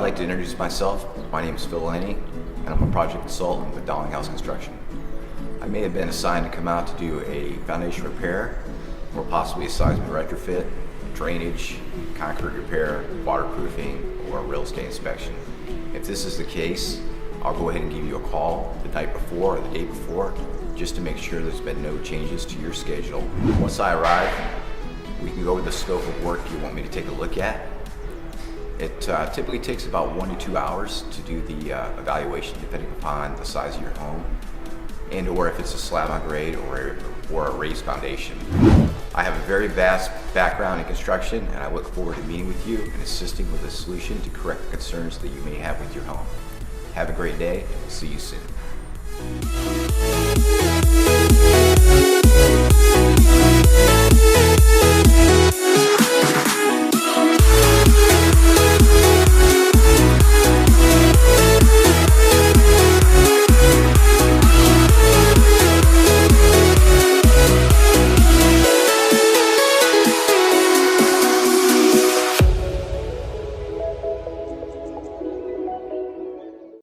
like to introduce myself. My name is Phil Laney, and I'm a project consultant with Dalinghaus Construction. I may have been assigned to come out to do a foundation repair, or possibly a seismic retrofit, drainage, concrete repair, waterproofing, or a real estate inspection. If this is the case, I'll go ahead and give you a call the night before or the day before, just to make sure there's been no changes to your schedule. Once I arrive, we can go over the scope of work you want me to take a look at. It typically takes about 1 to 2 hours to do the evaluation, depending upon the size of your home and or if it's a slab on grade or a raised foundation. I have a very vast background in construction, and I look forward to meeting with you and assisting with a solution to correct the concerns that you may have with your home. Have a great day. See you soon.